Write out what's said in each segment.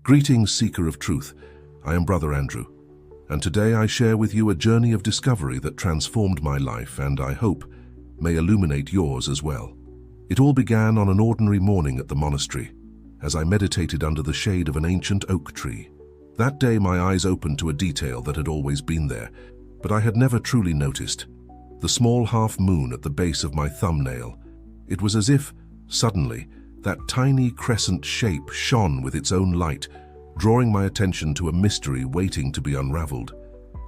Greetings, seeker of truth. I am Brother Andrew, and today I share with you a journey of discovery that transformed my life and, I hope, may illuminate yours as well. It all began on an ordinary morning at the monastery, as I meditated under the shade of an ancient oak tree. That day my eyes opened to a detail that had always been there, but I had never truly noticed. The small half-moon at the base of my thumbnail. It was as if, suddenly, that tiny crescent shape shone with its own light, drawing my attention to a mystery waiting to be unraveled.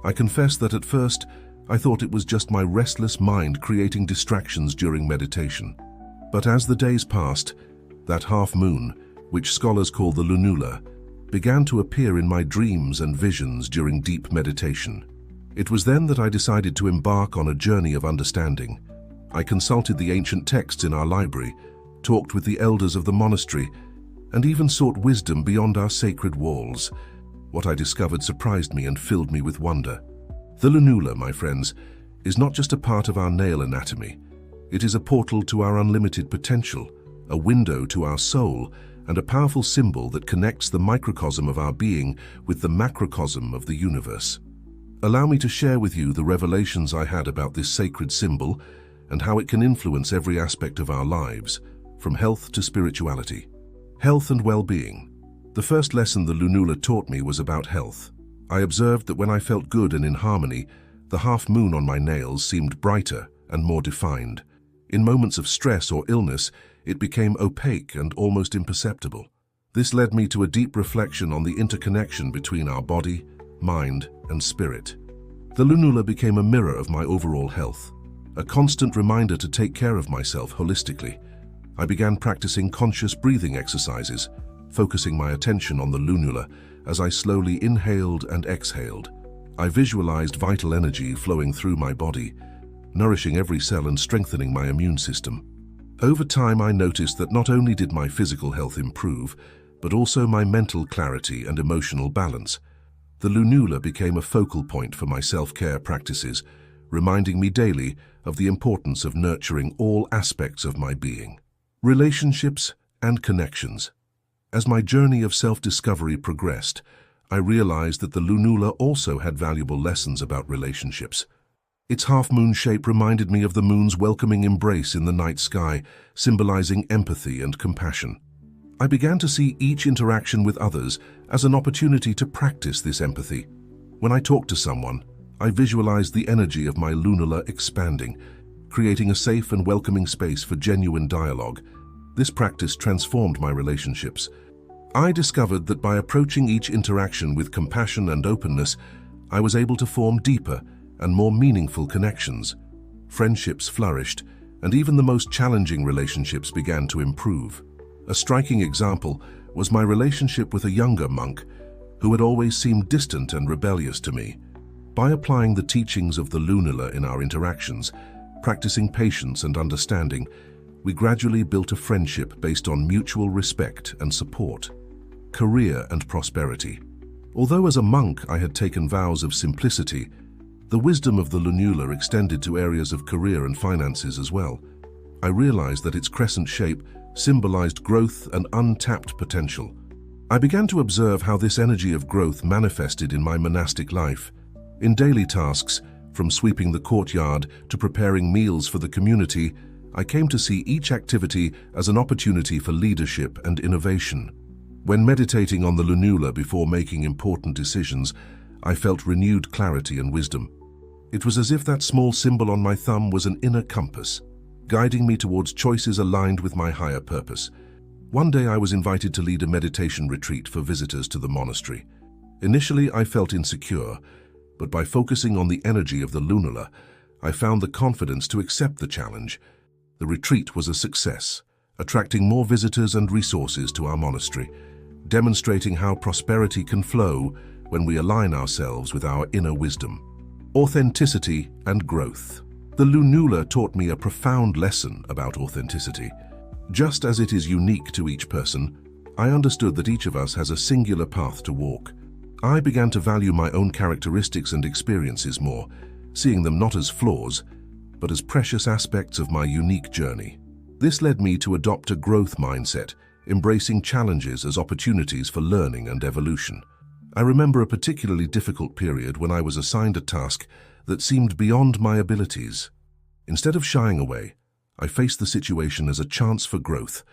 I confess that at first, I thought it was just my restless mind creating distractions during meditation. But as the days passed, that half-moon, which scholars call the lunula, began to appear in my dreams and visions during deep meditation. It was then that I decided to embark on a journey of understanding. I consulted the ancient texts in our library, talked with the elders of the monastery, and even sought wisdom beyond our sacred walls. What I discovered surprised me and filled me with wonder. The lunula, my friends, is not just a part of our nail anatomy. It is a portal to our unlimited potential, a window to our soul, and a powerful symbol that connects the microcosm of our being with the macrocosm of the universe. Allow me to share with you the revelations I had about this sacred symbol and how it can influence every aspect of our lives, from health to spirituality. Health and well-being. The first lesson the lunula taught me was about health. I observed that when I felt good and in harmony, the half-moon on my nails seemed brighter and more defined. In moments of stress or illness, it became opaque and almost imperceptible. This led me to a deep reflection on the interconnection between our body, mind, and spirit. The lunula became a mirror of my overall health, a constant reminder to take care of myself holistically. I began practicing conscious breathing exercises, focusing my attention on the lunula as I slowly inhaled and exhaled. I visualized vital energy flowing through my body, nourishing every cell and strengthening my immune system. Over time, I noticed that not only did my physical health improve, but also my mental clarity and emotional balance. The lunula became a focal point for my self-care practices, reminding me daily of the importance of nurturing all aspects of my being. Relationships and connections. As my journey of self-discovery progressed, I realized that the lunula also had valuable lessons about relationships. Its half-moon shape reminded me of the moon's welcoming embrace in the night sky, symbolizing empathy and compassion. I began to see each interaction with others as an opportunity to practice this empathy. When I talked to someone, I visualized the energy of my lunula expanding, creating a safe and welcoming space for genuine dialogue. This practice transformed my relationships. I discovered that by approaching each interaction with compassion and openness, I was able to form deeper and more meaningful connections. Friendships flourished, and even the most challenging relationships began to improve. A striking example was my relationship with a younger monk who had always seemed distant and rebellious to me. By applying the teachings of the lunula in our interactions, practicing patience and understanding, we gradually built a friendship based on mutual respect and support. Career and prosperity. Although as a monk I had taken vows of simplicity, the wisdom of the lunula extended to areas of career and finances as well. I realized that its crescent shape symbolized growth and untapped potential. I began to observe how this energy of growth manifested in my monastic life. In daily tasks, from sweeping the courtyard to preparing meals for the community, I came to see each activity as an opportunity for leadership and innovation. When meditating on the lunula before making important decisions, I felt renewed clarity and wisdom. It was as if that small symbol on my thumb was an inner compass, guiding me towards choices aligned with my higher purpose. One day I was invited to lead a meditation retreat for visitors to the monastery. Initially I felt insecure, but by focusing on the energy of the lunula, I found the confidence to accept the challenge. The retreat was a success, attracting more visitors and resources to our monastery, demonstrating how prosperity can flow when we align ourselves with our inner wisdom. Authenticity and growth. The lunula taught me a profound lesson about authenticity. Just as it is unique to each person, I understood that each of us has a singular path to walk. I began to value my own characteristics and experiences more, seeing them not as flaws, but as precious aspects of my unique journey. This led me to adopt a growth mindset, embracing challenges as opportunities for learning and evolution. I remember a particularly difficult period when I was assigned a task that seemed beyond my abilities. Instead of shying away, I faced the situation as a chance for growth.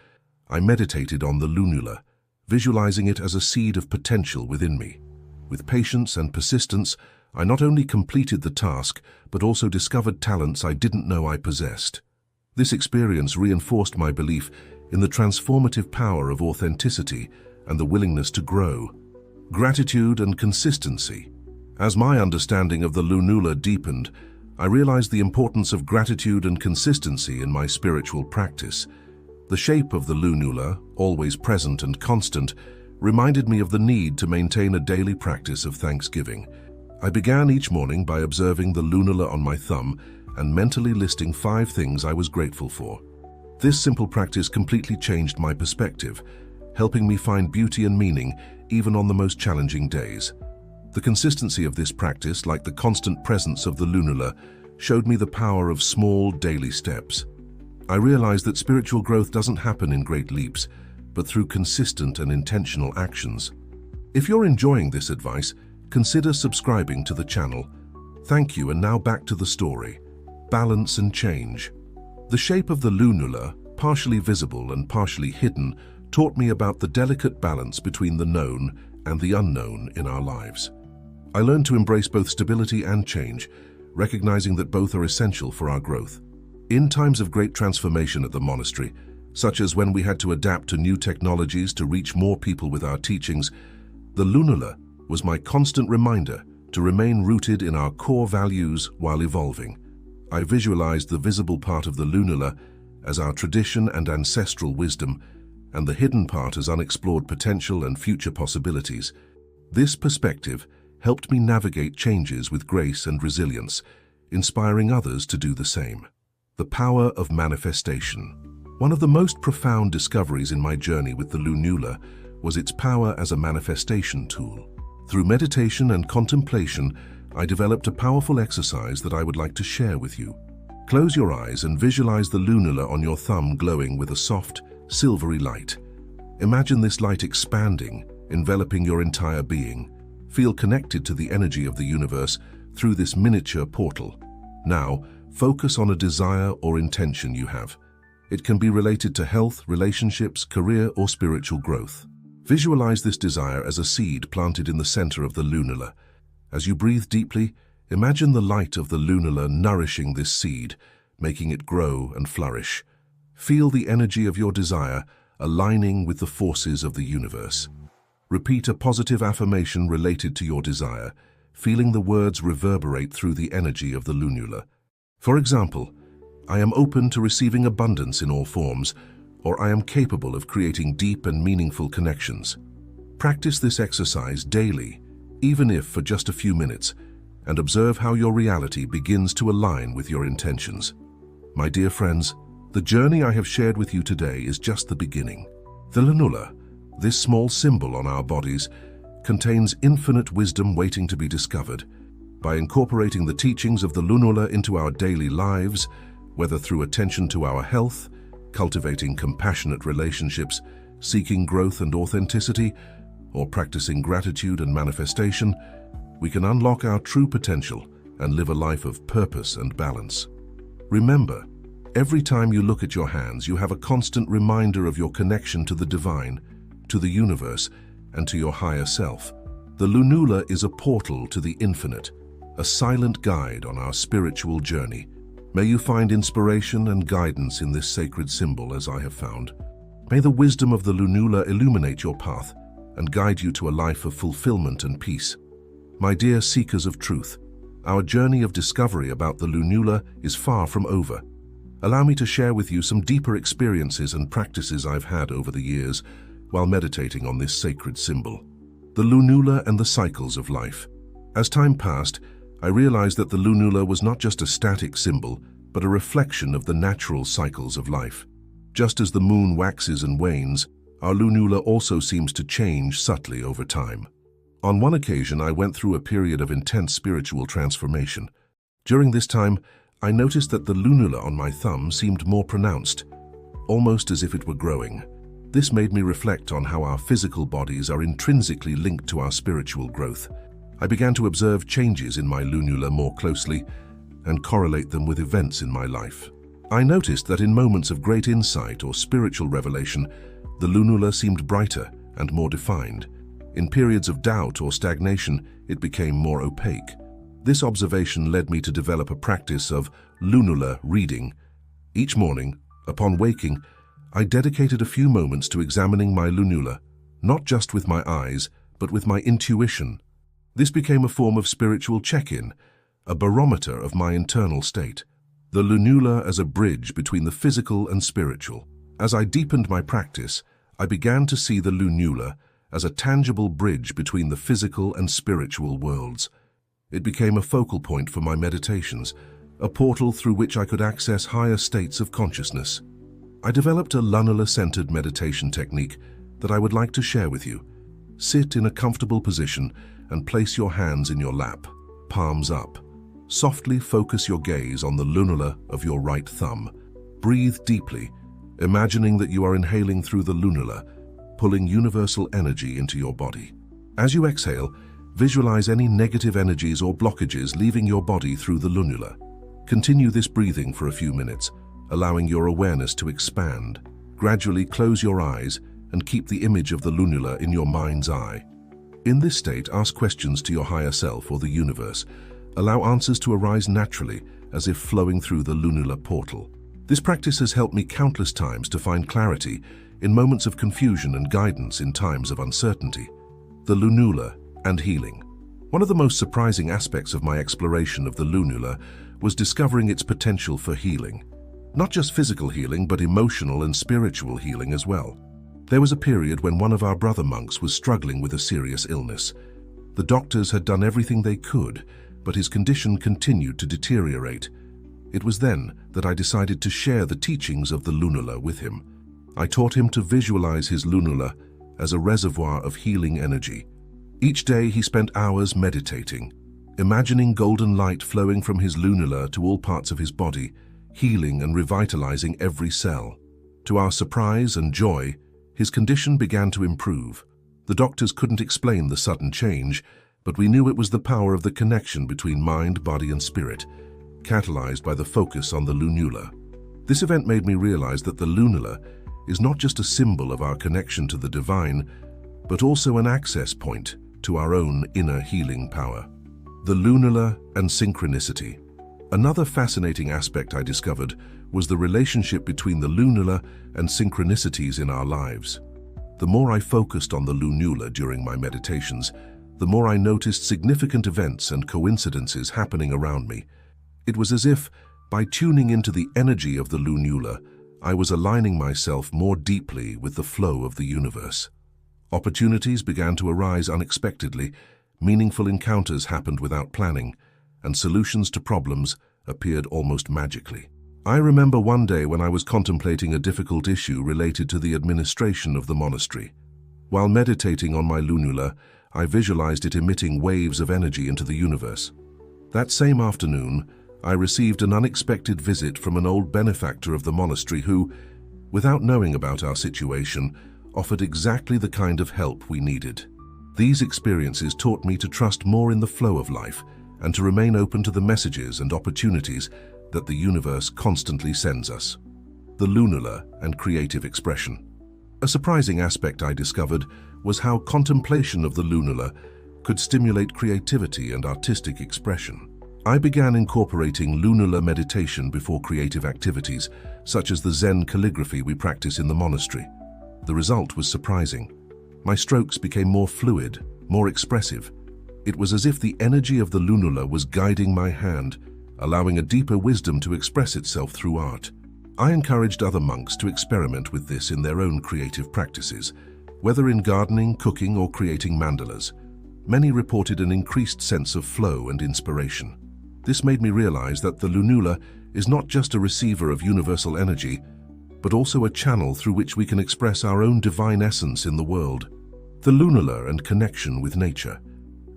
I meditated on the lunula, visualizing it as a seed of potential within me. With patience and persistence, I not only completed the task, but also discovered talents I didn't know I possessed. This experience reinforced my belief in the transformative power of authenticity and the willingness to grow. Gratitude and consistency. As my understanding of the lunula deepened, I realized the importance of gratitude and consistency in my spiritual practice. The shape of the lunula, always present and constant, reminded me of the need to maintain a daily practice of thanksgiving. I began each morning by observing the lunula on my thumb and mentally listing 5 things I was grateful for. This simple practice completely changed my perspective, helping me find beauty and meaning even on the most challenging days. The consistency of this practice, like the constant presence of the lunula, showed me the power of small daily steps. I realized that spiritual growth doesn't happen in great leaps, but through consistent and intentional actions. If you're enjoying this advice, consider subscribing to the channel. Thank you, and now back to the story. Balance and change. The shape of the lunula, partially visible and partially hidden, taught me about the delicate balance between the known and the unknown in our lives. I learned to embrace both stability and change, recognizing that both are essential for our growth. In times of great transformation at the monastery, such as when we had to adapt to new technologies to reach more people with our teachings, the lunula was my constant reminder to remain rooted in our core values while evolving. I visualized the visible part of the lunula as our tradition and ancestral wisdom, and the hidden part as unexplored potential and future possibilities. This perspective helped me navigate changes with grace and resilience, inspiring others to do the same. The power of manifestation. One of the most profound discoveries in my journey with the lunula was its power as a manifestation tool. Through meditation and contemplation, I developed a powerful exercise that I would like to share with you. Close your eyes and visualize the lunula on your thumb glowing with a soft, silvery light. Imagine this light expanding, enveloping your entire being. Feel connected to the energy of the universe through this miniature portal. Now, focus on a desire or intention you have. It can be related to health, relationships, career, or spiritual growth. Visualize this desire as a seed planted in the center of the lunula. As you breathe deeply, imagine the light of the lunula nourishing this seed, making it grow and flourish. Feel the energy of your desire aligning with the forces of the universe. Repeat a positive affirmation related to your desire, feeling the words reverberate through the energy of the lunula. For example, I am open to receiving abundance in all forms, or I am capable of creating deep and meaningful connections. Practice this exercise daily, even if for just a few minutes, and observe how your reality begins to align with your intentions. My dear friends, the journey I have shared with you today is just the beginning. The lunula, this small symbol on our bodies, contains infinite wisdom waiting to be discovered. By incorporating the teachings of the lunula into our daily lives, whether through attention to our health, cultivating compassionate relationships, seeking growth and authenticity, or practicing gratitude and manifestation, we can unlock our true potential and live a life of purpose and balance. Remember, every time you look at your hands, you have a constant reminder of your connection to the divine, to the universe, and to your higher self. The lunula is a portal to the infinite, a silent guide on our spiritual journey. May you find inspiration and guidance in this sacred symbol as I have found. May the wisdom of the lunula illuminate your path and guide you to a life of fulfillment and peace. My dear seekers of truth, our journey of discovery about the lunula is far from over. Allow me to share with you some deeper experiences and practices I've had over the years while meditating on this sacred symbol. The lunula and the cycles of life. As time passed, I realized that the lunula was not just a static symbol, but a reflection of the natural cycles of life. Just as the moon waxes and wanes, our lunula also seems to change subtly over time. On one occasion, I went through a period of intense spiritual transformation. During this time, I noticed that the lunula on my thumb seemed more pronounced, almost as if it were growing. This made me reflect on how our physical bodies are intrinsically linked to our spiritual growth. I began to observe changes in my lunula more closely and correlate them with events in my life. I noticed that in moments of great insight or spiritual revelation, the lunula seemed brighter and more defined. In periods of doubt or stagnation, it became more opaque. This observation led me to develop a practice of lunula reading. Each morning, upon waking, I dedicated a few moments to examining my lunula, not just with my eyes, but with my intuition. This became a form of spiritual check-in, a barometer of my internal state. The lunula as a bridge between the physical and spiritual. As I deepened my practice, I began to see the lunula as a tangible bridge between the physical and spiritual worlds. It became a focal point for my meditations, a portal through which I could access higher states of consciousness. I developed a lunula-centered meditation technique that I would like to share with you. Sit in a comfortable position and place your hands in your lap, palms up. Softly focus your gaze on the lunula of your right thumb. Breathe deeply, imagining that you are inhaling through the lunula, pulling universal energy into your body. As you exhale, visualize any negative energies or blockages leaving your body through the lunula. Continue this breathing for a few minutes, allowing your awareness to expand. Gradually close your eyes and keep the image of the lunula in your mind's eye. In this state, ask questions to your higher self or the universe. Allow answers to arise naturally, as if flowing through the lunula portal. This practice has helped me countless times to find clarity in moments of confusion and guidance in times of uncertainty. The lunula and healing. One of the most surprising aspects of my exploration of the lunula was discovering its potential for healing. Not just physical healing, but emotional and spiritual healing as well. There was a period when one of our brother monks was struggling with a serious illness. The doctors had done everything they could, but his condition continued to deteriorate. It was then that I decided to share the teachings of the lunula with him. I taught him to visualize his lunula as a reservoir of healing energy. Each day he spent hours meditating, imagining golden light flowing from his lunula to all parts of his body, healing and revitalizing every cell. To our surprise and joy, his condition began to improve. The doctors couldn't explain the sudden change, but we knew it was the power of the connection between mind, body, and spirit, catalyzed by the focus on the lunula. This event made me realize that the lunula is not just a symbol of our connection to the divine, but also an access point to our own inner healing power. The lunula and synchronicity. Another fascinating aspect I discovered was the relationship between the lunula and synchronicities in our lives. The more I focused on the lunula during my meditations, the more I noticed significant events and coincidences happening around me. It was as if, by tuning into the energy of the lunula, I was aligning myself more deeply with the flow of the universe. Opportunities began to arise unexpectedly, meaningful encounters happened without planning, and solutions to problems appeared almost magically. I remember one day when I was contemplating a difficult issue related to the administration of the monastery. While meditating on my lunula, I visualized it emitting waves of energy into the universe. That same afternoon, I received an unexpected visit from an old benefactor of the monastery who, without knowing about our situation, offered exactly the kind of help we needed. These experiences taught me to trust more in the flow of life and to remain open to the messages and opportunities that the universe constantly sends us. The lunula and creative expression. A surprising aspect I discovered was how contemplation of the lunula could stimulate creativity and artistic expression. I began incorporating lunula meditation before creative activities, such as the Zen calligraphy we practice in the monastery. The result was surprising. My strokes became more fluid, more expressive. It was as if the energy of the lunula was guiding my hand, allowing a deeper wisdom to express itself through art. I encouraged other monks to experiment with this in their own creative practices, whether in gardening, cooking, or creating mandalas. Many reported an increased sense of flow and inspiration. This made me realize that the lunula is not just a receiver of universal energy, but also a channel through which we can express our own divine essence in the world. The lunula and connection with nature.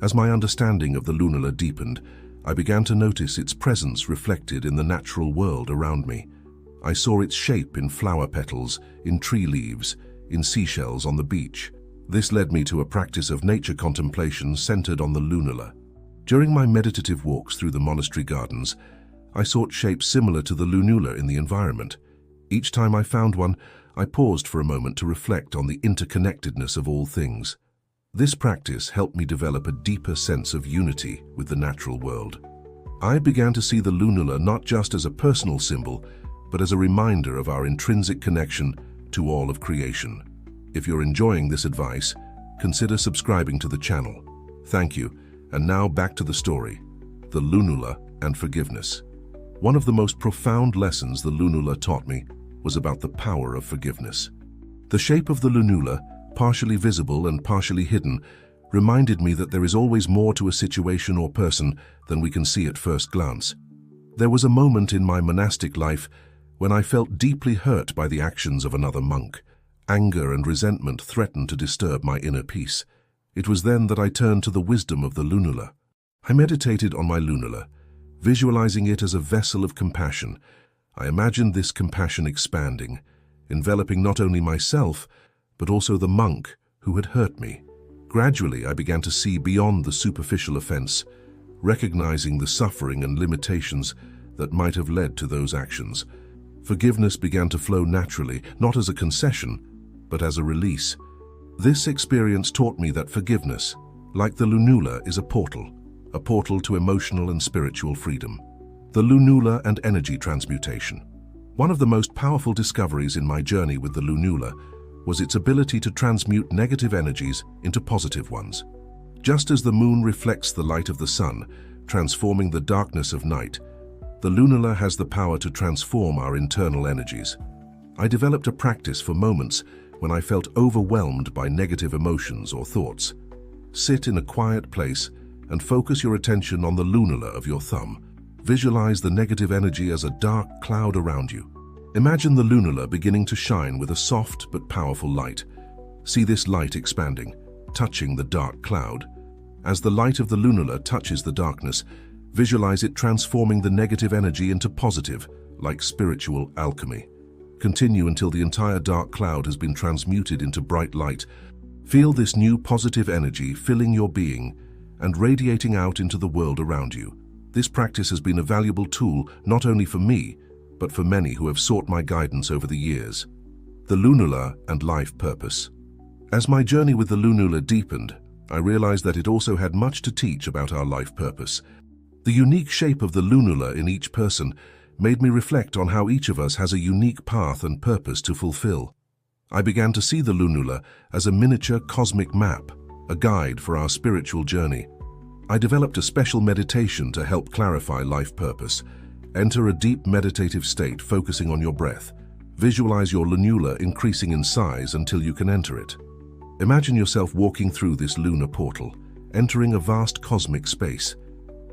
As my understanding of the lunula deepened, I began to notice its presence reflected in the natural world around me. I saw its shape in flower petals, in tree leaves, in seashells on the beach. This led me to a practice of nature contemplation centered on the lunula. During my meditative walks through the monastery gardens, I sought shapes similar to the lunula in the environment. Each time I found one, I paused for a moment to reflect on the interconnectedness of all things. This practice helped me develop a deeper sense of unity with the natural world. I began to see the lunula not just as a personal symbol, but as a reminder of our intrinsic connection to all of creation. If you're enjoying this advice, consider subscribing to the channel. Thank you, and now back to the story, the lunula and forgiveness. One of the most profound lessons the lunula taught me was about the power of forgiveness. The shape of the lunula, partially visible and partially hidden, reminded me that there is always more to a situation or person than we can see at first glance. There was a moment in my monastic life when I felt deeply hurt by the actions of another monk. Anger and resentment threatened to disturb my inner peace. It was then that I turned to the wisdom of the lunula. I meditated on my lunula, visualizing it as a vessel of compassion. I imagined this compassion expanding, enveloping not only myself, but also the monk who had hurt me. Gradually, I began to see beyond the superficial offense, recognizing the suffering and limitations that might have led to those actions. Forgiveness began to flow naturally, not as a concession, but as a release. This experience taught me that forgiveness, like the lunula, is a portal to emotional and spiritual freedom. The lunula and energy transmutation. One of the most powerful discoveries in my journey with the lunula was its ability to transmute negative energies into positive ones. Just as the moon reflects the light of the sun, transforming the darkness of night, the lunula has the power to transform our internal energies. I developed a practice for moments when I felt overwhelmed by negative emotions or thoughts. Sit in a quiet place and focus your attention on the lunula of your thumb. Visualize the negative energy as a dark cloud around you. Imagine the lunula beginning to shine with a soft but powerful light. See this light expanding, touching the dark cloud. As the light of the lunula touches the darkness, visualize it transforming the negative energy into positive, like spiritual alchemy. Continue until the entire dark cloud has been transmuted into bright light. Feel this new positive energy filling your being and radiating out into the world around you. This practice has been a valuable tool not only for me, but for many who have sought my guidance over the years. The lunula and life purpose. As my journey with the lunula deepened, I realized that it also had much to teach about our life purpose. The unique shape of the lunula in each person made me reflect on how each of us has a unique path and purpose to fulfill. I began to see the lunula as a miniature cosmic map, a guide for our spiritual journey. I developed a special meditation to help clarify life purpose. Enter a deep meditative state focusing on your breath. Visualize your lunula increasing in size until you can enter it. Imagine yourself walking through this lunar portal, entering a vast cosmic space.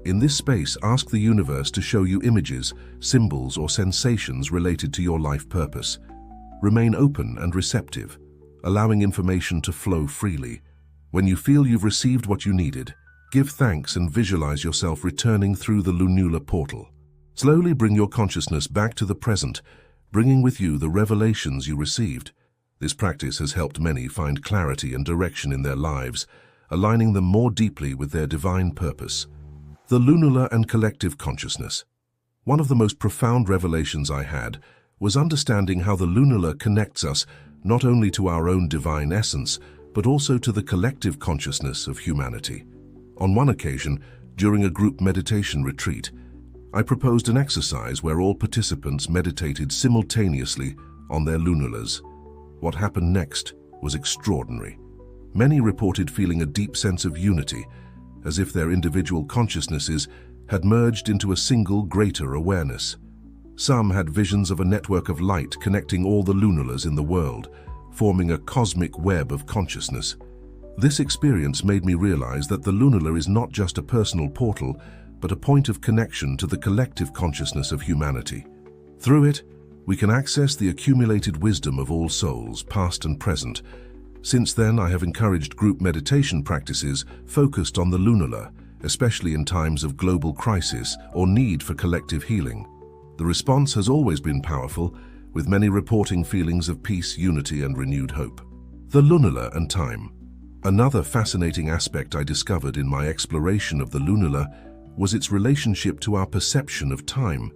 In this space, ask the universe to show you images, symbols, or sensations related to your life purpose. Remain open and receptive, allowing information to flow freely. When you feel you've received what you needed, give thanks and visualize yourself returning through the lunula portal. Slowly bring your consciousness back to the present, bringing with you the revelations you received. This practice has helped many find clarity and direction in their lives, aligning them more deeply with their divine purpose. The lunula and collective consciousness. One of the most profound revelations I had was understanding how the lunula connects us not only to our own divine essence, but also to the collective consciousness of humanity. On one occasion, during a group meditation retreat, I proposed an exercise where all participants meditated simultaneously on their lunulas. What happened next was extraordinary. Many reported feeling a deep sense of unity, as if their individual consciousnesses had merged into a single greater awareness. Some had visions of a network of light connecting all the lunulas in the world, forming a cosmic web of consciousness. This experience made me realize that the lunula is not just a personal portal, but a point of connection to the collective consciousness of humanity. Through it, we can access the accumulated wisdom of all souls, past and present. Since then, I have encouraged group meditation practices focused on the lunula, especially in times of global crisis or need for collective healing. The response has always been powerful, with many reporting feelings of peace, unity, and renewed hope. The lunula and time. Another fascinating aspect I discovered in my exploration of the lunula was its relationship to our perception of time.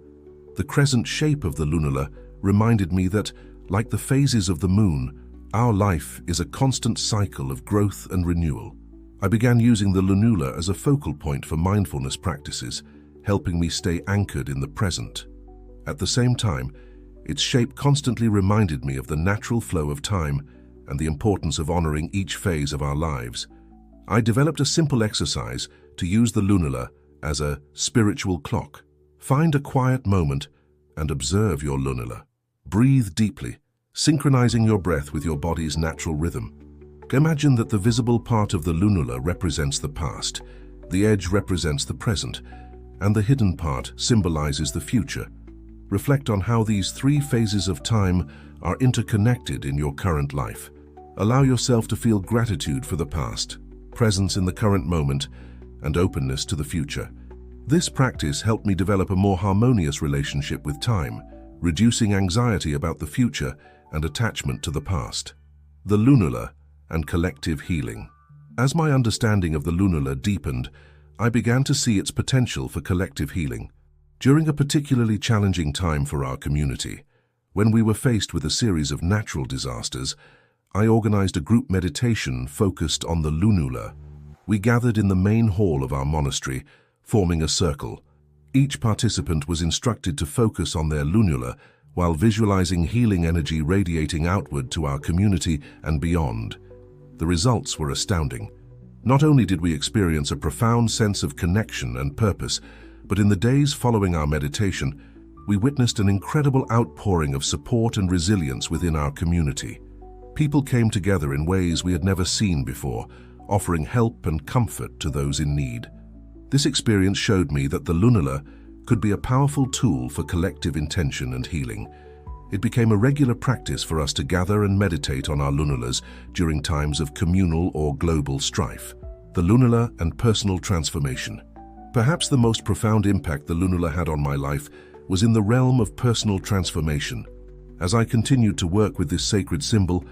The crescent shape of the lunula reminded me that, like the phases of the moon, our life is a constant cycle of growth and renewal. I began using the lunula as a focal point for mindfulness practices, helping me stay anchored in the present. At the same time, its shape constantly reminded me of the natural flow of time and the importance of honoring each phase of our lives. I developed a simple exercise to use the lunula as a spiritual clock. Find a quiet moment and observe your lunula. Breathe deeply, synchronizing your breath with your body's natural rhythm. Imagine that the visible part of the lunula represents the past, the edge represents the present, and the hidden part symbolizes the future. Reflect on how these three phases of time are interconnected in your current life. Allow yourself to feel gratitude for the past, presence in the current moment, and openness to the future. This practice helped me develop a more harmonious relationship with time, reducing anxiety about the future and attachment to the past. The lunula and collective healing. As my understanding of the lunula deepened, I began to see its potential for collective healing. During a particularly challenging time for our community, when we were faced with a series of natural disasters, I organized a group meditation focused on the lunula. We gathered in the main hall of our monastery, forming a circle. Each participant was instructed to focus on their lunula while visualizing healing energy radiating outward to our community and beyond. The results were astounding. Not only did we experience a profound sense of connection and purpose, but in the days following our meditation, we witnessed an incredible outpouring of support and resilience within our community. People came together in ways we had never seen before, offering help and comfort to those in need. This experience showed me that the lunula could be a powerful tool for collective intention and healing. It became a regular practice for us to gather and meditate on our lunulas during times of communal or global strife. The lunula and personal transformation. Perhaps the most profound impact the lunula had on my life was in the realm of personal transformation. As I continued to work with this sacred symbol,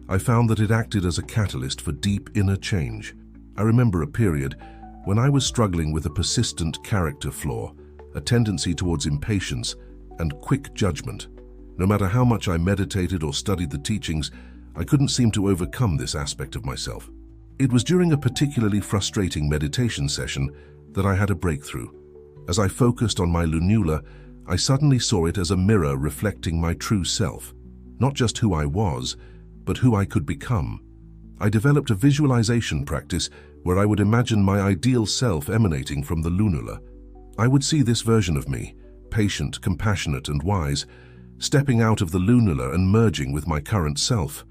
I found that it acted as a catalyst for deep inner change. I remember a period when I was struggling with a persistent character flaw, a tendency towards impatience and quick judgment. No matter how much I meditated or studied the teachings, I couldn't seem to overcome this aspect of myself. It was during a particularly frustrating meditation session that I had a breakthrough. As I focused on my lunula, I suddenly saw it as a mirror reflecting my true self, not just who I was, but who I could become. I developed a visualization practice where I would imagine my ideal self emanating from the lunula. I would see this version of me, patient, compassionate, and wise, stepping out of the lunula and merging with my current self.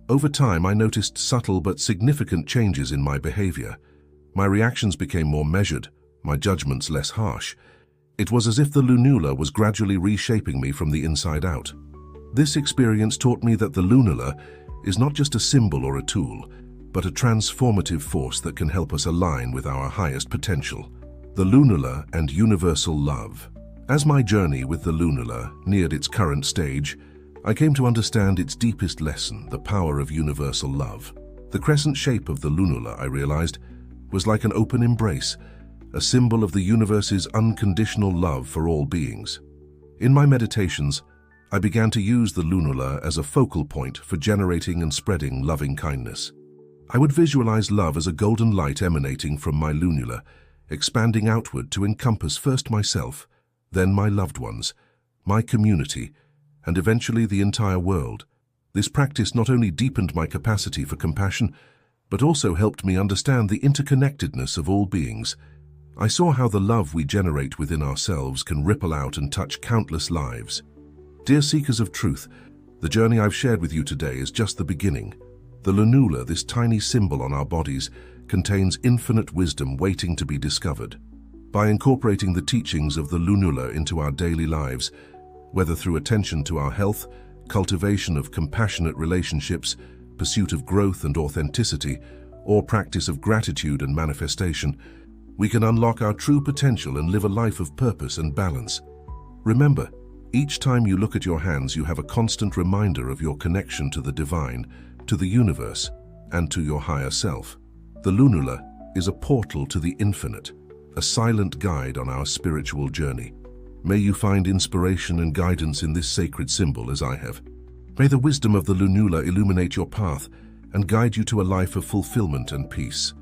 Over time, I noticed subtle but significant changes in my behavior. My reactions became more measured, my judgments less harsh. It was as if the lunula was gradually reshaping me from the inside out. This experience taught me that the lunula is not just a symbol or a tool, but a transformative force that can help us align with our highest potential. The lunula and universal love. As my journey with the lunula neared its current stage, I came to understand its deepest lesson, the power of universal love. The crescent shape of the lunula, I realized, was like an open embrace, a symbol of the universe's unconditional love for all beings. In my meditations, I began to use the lunula as a focal point for generating and spreading loving kindness. I would visualize love as a golden light emanating from my lunula, expanding outward to encompass first myself, then my loved ones, my community, and eventually the entire world. This practice not only deepened my capacity for compassion, but also helped me understand the interconnectedness of all beings. I saw how the love we generate within ourselves can ripple out and touch countless lives. Dear seekers of truth, the journey I've shared with you today is just the beginning. The lunula, this tiny symbol on our bodies, contains infinite wisdom waiting to be discovered. By incorporating the teachings of the lunula into our daily lives, whether through attention to our health, cultivation of compassionate relationships, pursuit of growth and authenticity, or practice of gratitude and manifestation, we can unlock our true potential and live a life of purpose and balance. Remember, each time you look at your hands, you have a constant reminder of your connection to the divine, to the universe, and to your higher self. The lunula is a portal to the infinite, a silent guide on our spiritual journey. May you find inspiration and guidance in this sacred symbol as I have. May the wisdom of the lunula illuminate your path and guide you to a life of fulfillment and peace.